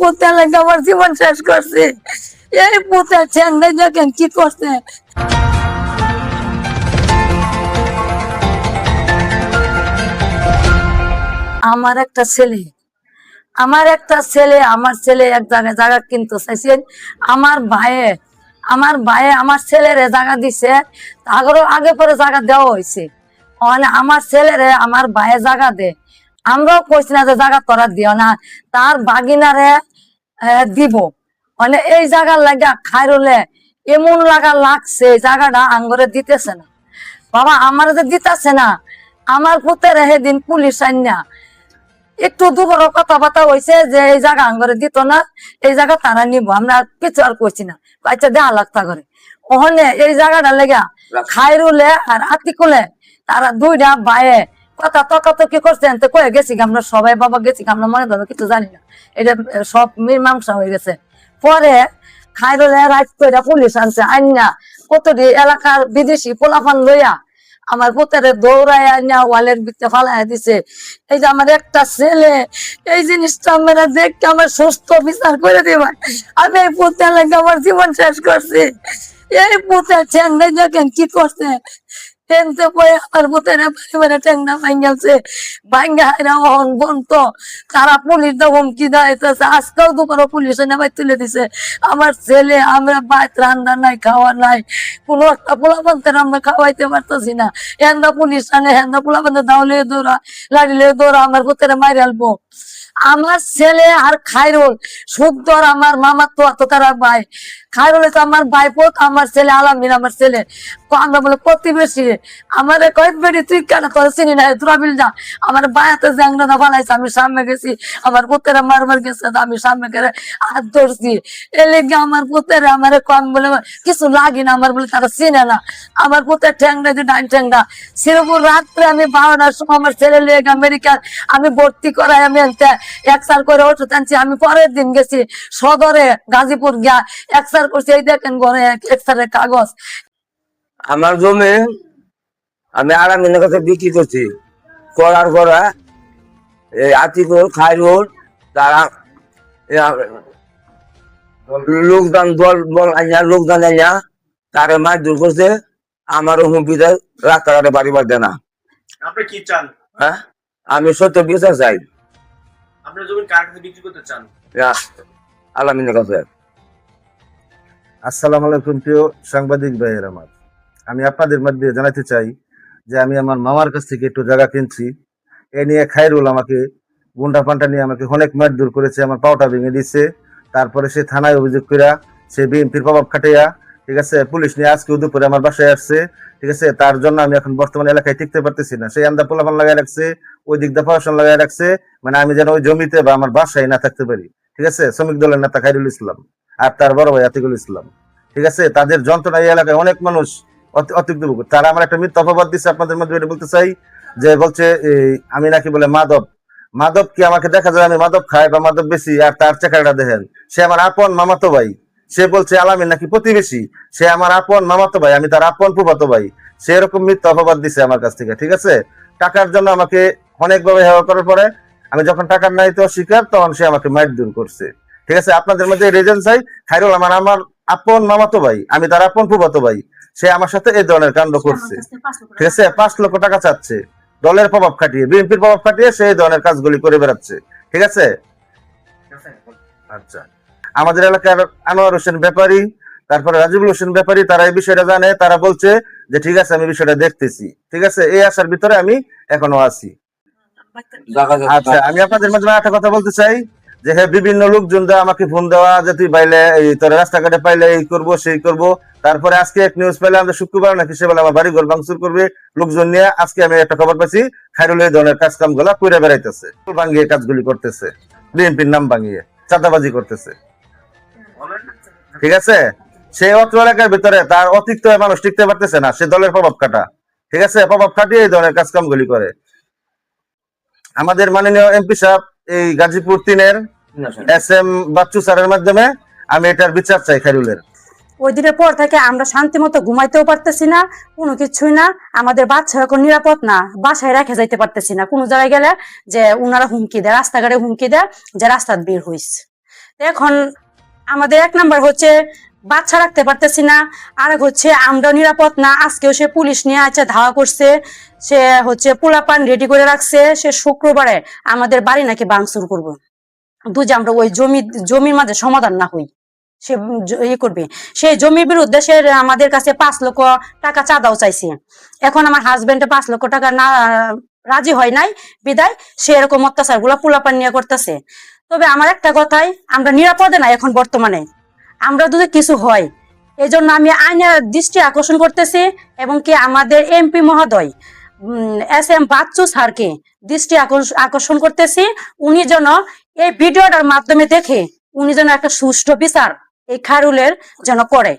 পুতে লাগে আমার জীবন শেষ করছে। এই পুতে ঠ্যাংটা দেখেন কি করছে। আমার একটা ছেলে আমার ছেলে এক জায়গায় জায়গা কিনতে চাইছেন। আমার ভাইয়ে আমার ছেলেরে জায়গা দিছে, তারপরে আগে পরে জায়গা দেওয়া হয়েছে। মানে আমার ছেলেরে আমার ভাইয়ে জায়গা দে, আমরাও কইছি না যে জায়গা তোরা দিও না, তার বাগিনারে দিব। মানে এই জায়গার লাগা খাইরলে এমন লাগছে এই জায়গাটা আঙ্গরে দিতেছে না। বাবা আমার যে দিতেছে না, আমার পুতের সেদিন পুলিশ আইনা একটু দুপুরও কথাবার্তা হয়েছে যে এই জায়গা আঙ্গরে দিত না, এই জায়গা তারা নিব। আমরা কিছু আর করছি না, বাচ্চা দেওয়া লাগতা করে। ওখানে এই জায়গাটা লেগা খাইরুলে আর আতিকুলে তারা দুইটা বাইরে কথা তর্কাতর্কি করছেন। তো কয়ে গেছি আমরা সবাই বাবা গেছি, আমরা মনে ধরো কিছু জানি না, এটা সব মীমাংসা হয়ে গেছে। পরে খাইরুলে রাত করে পুলিশ আনছে, আইনা কতটি এলাকার বিদেশি পোলাপান লইয়া আমার পুতেরে দৌড়ায় আইনা ওয়ালের ভিতরে ফালাই দিছে। এই যে আমার একটা ছেলে, এই জিনিসটা আমরা দেখতে আমার সুস্থ বিচার করে দিবা। আমি এই পুতে লাগে আমার জীবন শেষ করছি। এই পুতে ঠ্যাংটা দেখেন কি করছে। টেনতে পরে আমার পুতেরা পরিবারে ঠ্যাংটা ভাঙ্গাছে, ভাঙ্গা বন্ত তারা পুলিশ দা হুমকি দেয়। আজকেও দুপুরে পুলিশ এনে ভাই তুলে দিছে। আমার ছেলে আমরা ভাত রান্না নাই, খাওয়া নাই, কোনো একটা পোলাপান্তের আমরা খাওয়াইতে পারতেছি না। হেন্দা পুলিশ আনে, হেন্দা পোলাপান্তের দাওলে দৌড়া, লাড়িলে দৌড়া, আমার পুতেরা মাইরে আলবো। আমার ছেলে আর খাইরুল সুন্দর আমার মামার তো তারা ভাই। খাইরুল তো আমার ভাই পোত, আমার ছেলে আলামিন আমার ছেলে। আমরা বলে প্রতিবেশী। আমার কয়েক বেড়ি তুই কেন তোর চিনি না, তোরা বিল যা। আমার বায়াতে জ্যাংটা ফালাইছে, আমি সামনে গেছি, আমার পুতেরা মারবার গেছে, আমি সামনে করে হাত ধরছি। এ লেগে আমার পুতেরা আমার কম বলে কিছু লাগি না, আমার বলে তারা চিনে না। আমার পুতের ঠ্যাংটা যে ডাইন ঠ্যাংটা সেরকম রাত্রে আমি 12টার সময় আমার ছেলে লেগে আমেরিকার আমি ভর্তি করাই, আমি এক্সার করে ওষুধ আনছি। আমি পরের দিন গেছি সদরে গাজীপুর গিয়া এক্সার করছি। এই দেখেন ঘরে এক্সারের কাগজ। আমার জমি আমি আরামিনের কাছে বিক্রি করছি, করার পরে এই আতিকুল খাইরুল তারা লোকদান দল আইনা লোকদান আইনা তারা মাছ দূর করছে। আমারও হুমকি দেয় রাস্তাঘাটে বাড়ি বাড়তে না। আপনি কি চান? হ্যাঁ, আমি সত্য বিচার চাই। আপনার জমি কার কাছে বিক্রি করতে চান? আলামিনের কাছে। আসসালামু আলাইকুম প্রিয় সাংবাদিক ভাইয়ের আমার, আমি আপনাদের মধ্যে জানাতে চাই যে আমি আমার মামার কাছ থেকে একটু জায়গা কিনছি। এ নিয়ে খাইরুল আমাকে গুন্ডা পান্ডা নিয়ে আমাকে অনেক মারধর করেছে, আমার পাওটা ভেঙে দিচ্ছে। তারপরে সে থানায় অভিযোগ করা, সে বিএনপির প্রভাব খাটাইয়া, ঠিক আছে, পুলিশ নিয়ে আজকে দুপুরে আমার বাসায় আসছে। ঠিক আছে, তার জন্য আমি এখন বর্তমানে এলাকায় টিকতে পারতেছি না। সেই আন্দা পোলাপান লাগাই রাখছে, ওই দিক দিয়ে প্রশাসন লাগাই রাখছে, মানে আমি যেন ওই জমিতে বা আমার বাসায় না থাকতে পারি। ঠিক আছে, শ্রমিক দলের নেতা খাইরুল ইসলাম আর তার বড় ভাই আতিকুল ইসলাম, ঠিক আছে, তাদের যন্ত্রণা এই এলাকায় অনেক মানুষ অতিরিক্ত। তারা আমার একটা মিথ্যা অপবাদ দিচ্ছে আপনাদের মধ্যে, এটা বলতে চাই যে বলছে আমি নাকি বলে মাদক কি আমাকে দেখা যায় আমি মাদক খাই বা মাদক বেশি, আর তার চেকারটা দেখেন, সে আমার আপন মামাতো ভাই। সে বলছে আলামিন নাকি প্রতিবেশী, সে আমার আপন মামাতো ভাই, আমি তার আপন ফুফাতো ভাই। সে এরকম মিথ্যা অপবাদ দিছে আমার কাছ থেকে। ঠিক আছে, টাকার জন্য আমাকে অনেকভাবে হেওয়া করার পরে আমি যখন টাকার নাই তো অস্বীকার, তখন সে আমাকে মারধর করছে। ঠিক আছে, আপনাদের মধ্যে রিজন চাই। খাইরুল আমার আপন মামাতো ভাই, আমি তার আপন ফুফাতো ভাই। সে আমার সাথে এই ধরনের কাণ্ড করছে। ঠিক আছে, 5 লক্ষ টাকা চাচ্ছে, দলের প্রভাব খাটিয়ে, বিএনপির প্রভাব খাটিয়ে সে এই ধরনের কাজগুলি করে বেড়াচ্ছে। ঠিক আছে, আচ্ছা, আমাদের এলাকার আনোয়ার হোসেন ব্যাপারী, তারপরে রাজিবুল হোসেন ব্যাপারী, তারা এই বিষয়টা জানে। তারা বলছে যে ঠিক আছে আমি বিষয়টা দেখতেছি। ঠিক আছে, এই আসার ভিতরে আমি এখনো আছি। আচ্ছা, আমি আপনাদের মাধ্যমে একটা কথা বলতে চাই যে হ্যাঁ, বিভিন্ন লোকজন আমাকে ফোন দেওয়া যে তুই পাইলে এই তোর রাস্তাঘাটে পাইলে এই করবো সেই করবো। তারপরে আজকে এক নিউজ পেলে আমরা শুক্রবার নাকি সে বলে আমার বাড়ি ঘর ভাঙচুর করবে লোকজন নিয়ে। আজকে আমি একটা খবর পাইছি খাইরুল এই ধরনের কাজ কাম গুলা করে বেড়াইতেছে, ভাঙিয়ে কাজগুলি করতেছে, বিএনপির নাম ভাঙিয়ে চাঁদাবাজি করতেছে। ঠিক আছে, সে অত্র এলাকার ভিতরে তার অতিরিক্ত মানুষ টিকতে পারতেছে না, সে দলের প্রভাব খাটা। ঠিক আছে, প্রভাব খাটিয়ে এই ধরনের কাজ কামগুলি করে। আমাদের মাননীয় এমপি সাহেব এই গাজীপুর 3-এর SM বাচ্চু স্যারের মাধ্যমে আমি এটার বিচার চাই খাইরুলের। ওই দিনের পর থেকে আমরা শান্তি মতো ঘুমাইতেও পারতেছি না, কোনো কিছুই না। আমাদের বাচ্চা এখন নিরাপদ না, বাসায় রেখে যাইতে পারতেছি না। কোনো জায়গায় গেলে যে উনারা হুমকি দেয়, রাস্তাঘাটে হুমকি দেয় যে রাস্তার বের হইস। তো এখন আমাদের এক নাম্বার হচ্ছে বাচ্চা রাখতে পারতেছি না, আর হচ্ছে আমরা নিরাপদ না। আজকেও সে পুলিশ নিয়ে আছে, ধাওয়া করছে, সে হচ্ছে পোলাপান রেডি করে রাখছে, সে শুক্রবারে আমাদের বাড়ি নাকি ভাঙচুর করবো, বুঝে আমরা ওই জমির মাঝে সমাধান না হই, সে ইয়ে করবে। সেই জমির বিরুদ্ধে সে আমাদের কাছে 5 লক্ষ টাকা চাঁদাও চাইছে। এখন আমার হাজবেন্ডে 5 লক্ষ টাকা না রাজি হয় নাই, বিদায় সে এরকম অত্যাচার গুলা পোলাপান নিয়ে করতেছে। তবে আমার একটা কথাই, আমরা নিরাপদে নাই এখন বর্তমানে, আমরা যদি কিছু হয়, এই জন্য আমি আইনের দৃষ্টি আকর্ষণ করতেছি, এবং কি আমাদের এমপি মহোদয় SM বাচ্চু স্যারকে দৃষ্টি আকর্ষণ করতেছি, উনি যেন এই ভিডিওটার মাধ্যমে দেখে উনি যেন একটা সুষ্ঠু বিচার এই খায়রুলের যেন করে।